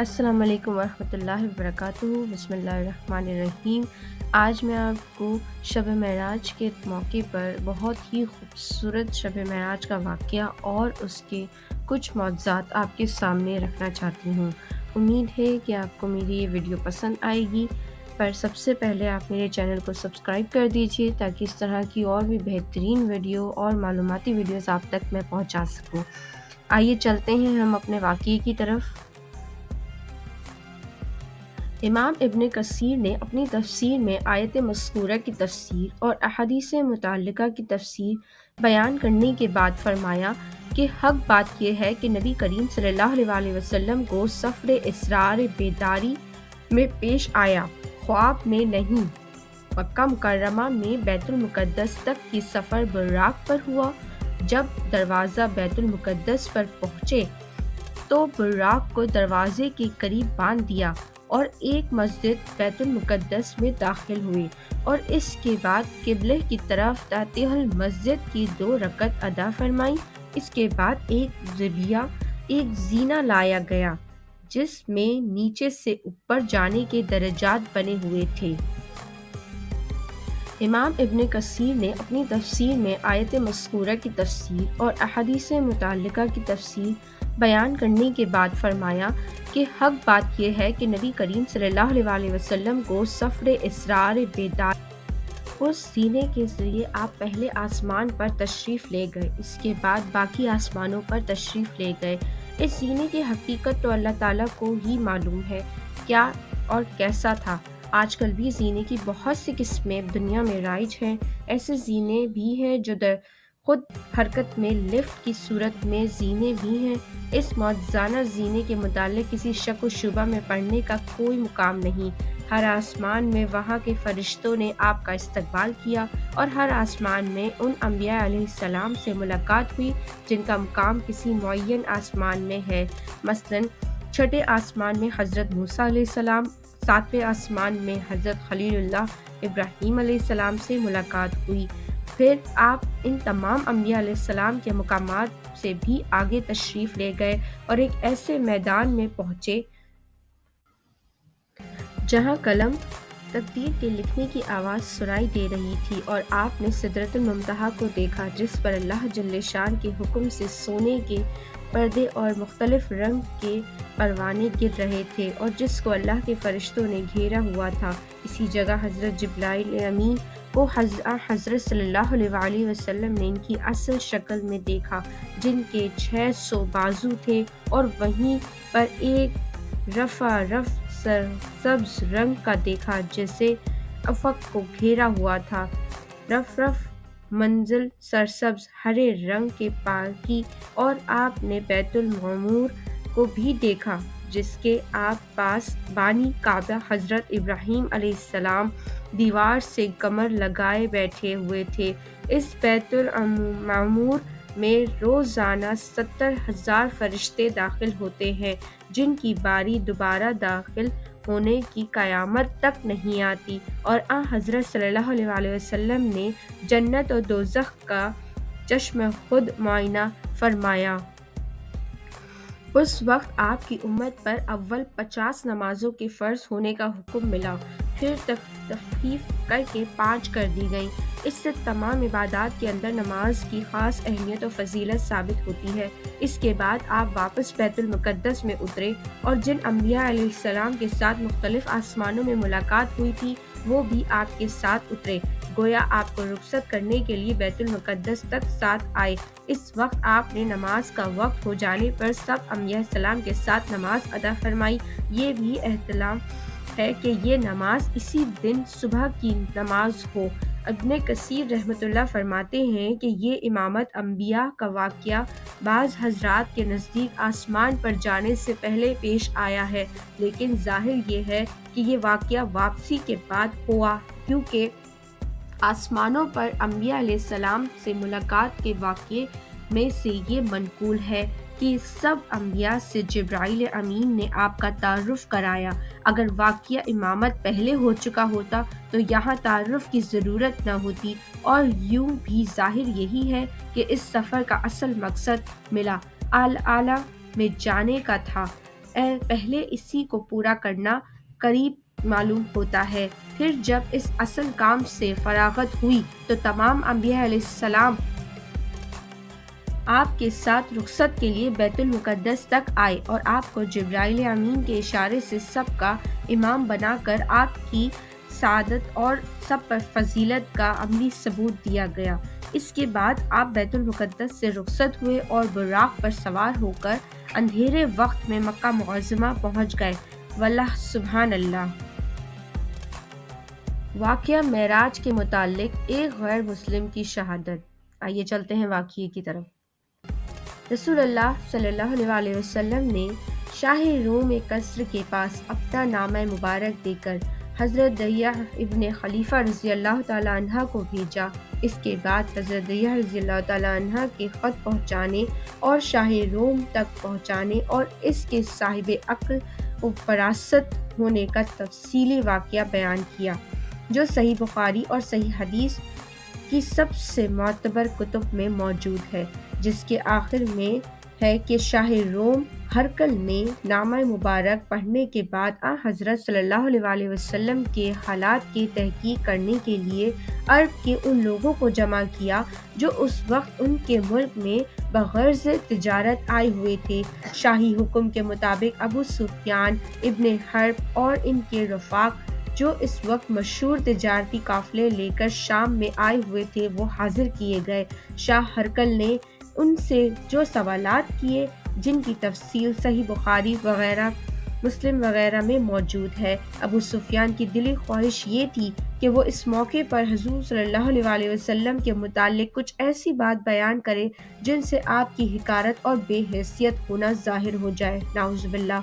السلام علیکم ورحمۃ اللہ وبرکاتہ۔ بسم اللہ الرحمن الرحیم۔ آج میں آپ کو شب معراج کے موقع پر بہت ہی خوبصورت شب معراج کا واقعہ اور اس کے کچھ معجزات آپ کے سامنے رکھنا چاہتی ہوں۔ امید ہے کہ آپ کو میری یہ ویڈیو پسند آئے گی، پر سب سے پہلے آپ میرے چینل کو سبسکرائب کر دیجیے تاکہ اس طرح کی اور بھی بہترین ویڈیو اور معلوماتی ویڈیوز آپ تک میں پہنچا سکوں۔ آئیے چلتے ہیں ہم اپنے واقعے کی طرف۔ امام ابن کثیر نے اپنی تفسیر میں آیت مذکورہ کی تفسیر اور احادیث متعلقہ کی تفسیر بیان کرنے کے بعد فرمایا کہ حق بات یہ ہے کہ نبی کریم صلی اللہ علیہ وسلم کو سفر اسرار بیداری میں پیش آیا، خواب میں نہیں۔ مکہ مکرمہ میں بیت المقدس تک کی سفر براق پر ہوا۔ جب دروازہ بیت المقدس پر پہنچے تو براق کو دروازے کے قریب باندھ دیا اور ایک مسجد بیت المقدس میں داخل ہوئے، اور اس کے بعد قبلہ کی طرف تحتہ المسجد کی 2 رکعت ادا فرمائی۔ اس کے بعد ایک زینہ لایا گیا جس میں نیچے سے اوپر جانے کے درجات بنے ہوئے تھے۔ امام ابن کثیر نے اپنی تفسیر میں آیت مذکورہ کی تفسیر اور احادیث متعلقہ کی تفسیر بیان کرنے کے بعد فرمایا کہ حق بات یہ ہے کہ نبی کریم صلی اللہ علیہ وسلم کو سفر اسرار بیدار اس زینے کے ذریعے آپ پہلے آسمان پر تشریف لے گئے، اس کے بعد باقی آسمانوں پر تشریف لے گئے۔ اس زینے کی حقیقت تو اللہ تعالیٰ کو ہی معلوم ہے کیا اور کیسا تھا۔ آج کل بھی زینے کی بہت سی قسمیں دنیا میں رائج ہیں۔ ایسے زینے بھی ہیں جو خود حرکت میں لفٹ کی صورت میں زینے بھی ہیں۔ اس معجزانہ زینے کے متعلق کسی شک و شبہ میں پڑنے کا کوئی مقام نہیں۔ ہر آسمان میں وہاں کے فرشتوں نے آپ کا استقبال کیا، اور ہر آسمان میں ان انبیاء علیہ السلام سے ملاقات ہوئی جن کا مقام کسی معین آسمان میں ہے۔ مثلاً 6 آسمان میں حضرت موسیٰ علیہ السلام، 7ویں آسمان میں حضرت خلیل اللہ ابراہیم علیہ السلام سے ملاقات ہوئی۔ پھر آپ ان تمام انبیاء علیہ السلام کے مقامات سے بھی آگے تشریف لے گئے اور ایک ایسے میدان میں پہنچے جہاں قلم تقدیر کے لکھنے کی آواز سنائی دے رہی تھی، اور آپ نے سدرۃ المنتہا کو دیکھا جس پر اللہ جل شان کے حکم سے سونے کے پردے اور مختلف رنگ کے پروانے گر رہے تھے، اور جس کو اللہ کے فرشتوں نے گھیرا ہوا تھا۔ اسی جگہ حضرت جبرائیل امین کو حضرت صلی اللہ علیہ وسلم نے ان کی اصل شکل میں دیکھا جن کے 600 بازو تھے، اور وہیں پر ایک رفع سرسبز رنگ کا دیکھا جسے افق کو گھیرا ہوا تھا۔ رف منزل سرسبز ہرے رنگ کے پاکی، اور آپ نے بیت المعمور کو بھی دیکھا جس کے پاس بانی کعبہ حضرت ابراہیم علیہ السلام دیوار سے کمر لگائے بیٹھے ہوئے تھے۔ اس بیت المعمور میں روزانہ 70,000 فرشتے داخل ہوتے ہیں جن کی باری دوبارہ داخل ہونے کی قیامت تک نہیں آتی، اور حضرت صلی اللہ علیہ وسلم نے جنت اور دوزخ کا چشم خود معائنہ فرمایا۔ اس وقت آپ کی امت پر اول 50 نمازوں کے فرض ہونے کا حکم ملا، پھر تخفیف کر کے 5 کر دی گئیں۔ اس سے تمام عبادات کے اندر نماز کی خاص اہمیت اور فضیلت ثابت ہوتی ہے۔ اس کے بعد آپ واپس بیت المقدس میں اترے، اور جن انبیاء علیہ السلام کے ساتھ مختلف آسمانوں میں ملاقات ہوئی تھی وہ بھی آپ کے ساتھ اترے، گویا آپ کو رخصت کرنے کے لیے بیت المقدس تک ساتھ آئے۔ اس وقت آپ نے نماز کا وقت ہو جانے پر سب انبیاء السلام کے ساتھ نماز ادا فرمائی۔ یہ بھی احتمال ہے کہ یہ نماز اسی دن صبح کی نماز ہو۔ ابن کثیر رحمۃ اللہ فرماتے ہیں کہ یہ امامت انبیاء کا واقعہ بعض حضرات کے نزدیک آسمان پر جانے سے پہلے پیش آیا ہے، لیکن ظاہر یہ ہے کہ یہ واقعہ واپسی کے بعد ہوا، کیونکہ آسمانوں پر انبیاء علیہ السلام سے ملاقات کے واقعے میں سے یہ منقول ہے کہ سب انبیاء سے جبرائیل امین نے آپ کا تعارف کرایا۔ اگر واقعہ امامت پہلے ہو چکا ہوتا تو یہاں تعارف کی ضرورت نہ ہوتی، اور یوں بھی ظاہر یہی ہے کہ اس سفر کا اصل مقصد ملا اعلیٰ میں جانے کا تھا۔ پہلے اسی کو پورا کرنا قریب معلوم ہوتا ہے۔ پھر جب اس اصل کام سے فراغت ہوئی تو تمام انبیاء علیہ السلام آپ کے ساتھ رخصت کے لیے بیت المقدس تک آئے اور آپ کو جبرائیل امین کے اشارے سے سب کا امام بنا کر آپ کی سعادت اور سب پر فضیلت کا عملی ثبوت دیا گیا۔ اس کے بعد آپ بیت المقدس سے رخصت ہوئے اور براق پر سوار ہو کر اندھیرے وقت میں مکہ معظمہ پہنچ گئے۔ واللہ سبحان اللہ۔ واقعہ معراج کے متعلق ایک غیر مسلم کی شہادت۔ آئیے چلتے ہیں واقعے کی طرف۔ رسول اللہ صلی اللہ علیہ وسلم نے شاہ روم قصر کے پاس اپنا نامہ مبارک دے کر حضرت دیہ ابن خلیفہ رضی اللہ تعالیٰ عنہ کو بھیجا۔ اس کے بعد حضرت دیہ رضی اللہ تعالیٰ عنہ کے خط پہنچانے اور شاہ روم تک پہنچانے اور اس کے صاحب عقل و فراست ہونے کا تفصیلی واقعہ بیان کیا، جو صحیح بخاری اور صحیح حدیث کی سب سے معتبر کتب میں موجود ہے، جس کے آخر میں ہے کہ شاہ روم ہرقل نے نامہ مبارک پڑھنے کے بعد حضرت صلی اللہ علیہ وسلم کے حالات کی تحقیق کرنے کے لیے عرب کے ان لوگوں کو جمع کیا جو اس وقت ان کے ملک میں بغرض تجارت آئے ہوئے تھے۔ شاہی حکم کے مطابق ابو سفیان ابن حرب اور ان کے رفاق جو اس وقت مشہور تجارتی قافلے لے کر شام میں آئے ہوئے تھے وہ حاضر کیے گئے۔ شاہ ہرقل نے ان سے جو سوالات کیے، جن کی تفصیل صحیح بخاری وغیرہ مسلم وغیرہ میں موجود ہے۔ ابو سفیان کی دلی خواہش یہ تھی کہ وہ اس موقع پر حضور صلی اللہ علیہ وسلم کے متعلق کچھ ایسی بات بیان کرے جن سے آپ کی حقارت اور بے حیثیت ہونا ظاہر ہو جائے، نعوذ باللہ۔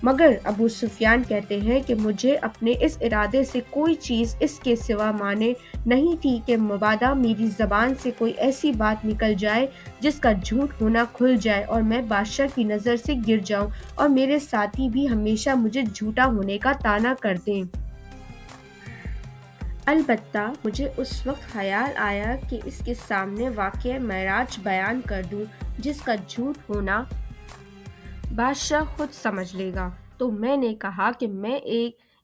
مگر ابو سفیان کہتے ہیں کہ مجھے اپنے اس ارادے سے کوئی چیز اس کے سوا مانے نہیں تھی کہ مبادا میری زبان سے کوئی ایسی بات نکل جائے جس کا جھوٹ ہونا کھل جائے اور میں بادشاہ کی نظر سے گر جاؤں اور میرے ساتھی بھی ہمیشہ مجھے جھوٹا ہونے کا طعنہ کر دیں۔ البتہ مجھے اس وقت خیال آیا کہ اس کے سامنے واقعہ معراج بیان کر دوں جس کا جھوٹ ہونا بادشاہ خود سمجھ لے گا، تو میں نے کہا کہ میں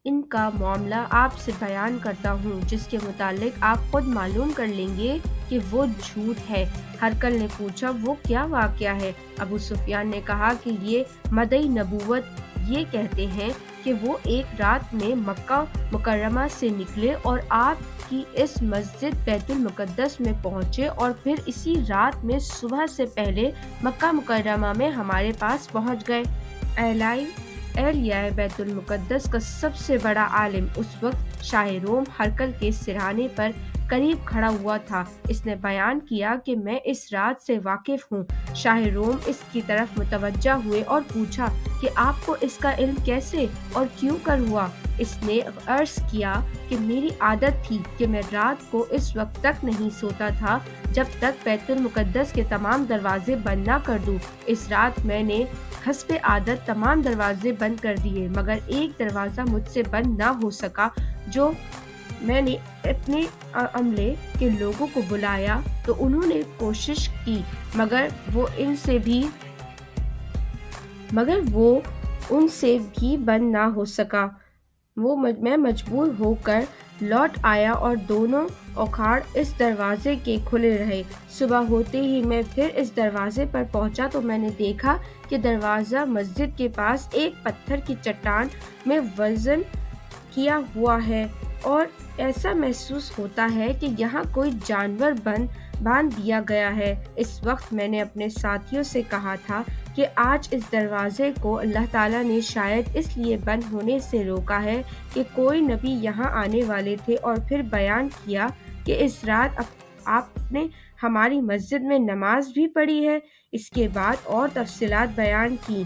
ان کا معاملہ آپ سے بیان کرتا ہوں جس کے متعلق آپ خود معلوم کر لیں گے کہ وہ جھوٹ ہے۔ ہرقل نے پوچھا وہ کیا واقعہ ہے؟ ابو سفیان نے کہا کہ یہ مدعی نبوت یہ کہتے ہیں کہ وہ ایک رات میں مکہ مکرمہ سے نکلے اور آپ کی اس مسجد بیت المقدس میں پہنچے اور پھر اسی رات میں صبح سے پہلے مکہ مکرمہ میں ہمارے پاس پہنچ گئے۔ اہلیہ بیت المقدس کا سب سے بڑا عالم اس وقت شاہ روم ہرقل کے سرہانے پر قریب کھڑا ہوا تھا۔ اس نے بیان کیا کہ میں اس رات سے واقف ہوں۔ شاہ روم اس کی طرف متوجہ ہوئے اور پوچھا کہ آپ کو اس کا علم کیسے اور کیوں کر ہوا؟ اس نے عرض کیا کہ میری عادت تھی کہ میں رات کو اس وقت تک نہیں سوتا تھا جب تک بیت المقدس کے تمام دروازے بند نہ کر دوں۔ اس رات میں نے حسب عادت تمام دروازے بند کر دیے، مگر ایک دروازہ مجھ سے بند نہ ہو سکا۔ جو میں نے اپنے عملے کے لوگوں کو بلایا تو انہوں نے کوشش کی، مگر وہ ان سے بھی بند نہ ہو سکا۔ میں مجبور ہو کر لوٹ آیا اور دونوں اکھاڑ اس دروازے کے کھلے رہے۔ صبح ہوتے ہی میں پھر اس دروازے پر پہنچا تو میں نے دیکھا کہ دروازہ مسجد کے پاس ایک پتھر کی چٹان میں وزن کیا ہوا ہے اور ایسا محسوس ہوتا ہے کہ یہاں کوئی جانور باندھ دیا گیا ہے۔ اس وقت میں نے اپنے ساتھیوں سے کہا تھا کہ آج اس دروازے کو اللہ تعالیٰ نے شاید اس لیے بند ہونے سے روکا ہے کہ کوئی نبی یہاں آنے والے تھے، اور پھر بیان کیا کہ اس رات آپ نے ہماری مسجد میں نماز بھی پڑھی ہے۔ اس کے بعد اور تفصیلات بیان کی۔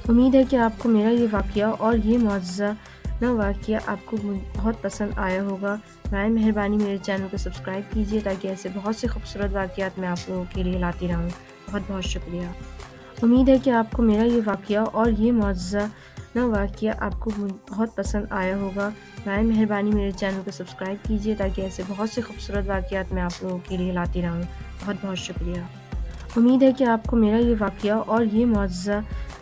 امید ہے کہ آپ کو میرا یہ واقعہ اور یہ معجزانہ واقعہ آپ کو بہت پسند آیا ہوگا۔ برائے مہربانی میرے چینل کو سبسکرائب کیجیے تاکہ ایسے بہت سے خوبصورت واقعات میں آپ لوگوں کے لیے لاتی رہوں۔ بہت بہت شکریہ۔ امید ہے کہ آپ کو میرا یہ واقعہ اور یہ معجزانہ واقعہ آپ کو بہت پسند آیا ہوگا۔ برائے مہربانی میرے چینل کو سبسکرائب کیجیے تاکہ ایسے بہت سے خوبصورت واقعات میں آپ لوگوں کے لیے لاتی رہوں۔ بہت بہت شکریہ۔ امید ہے کہ آپ کو میرا یہ واقعہ اور یہ معجزہ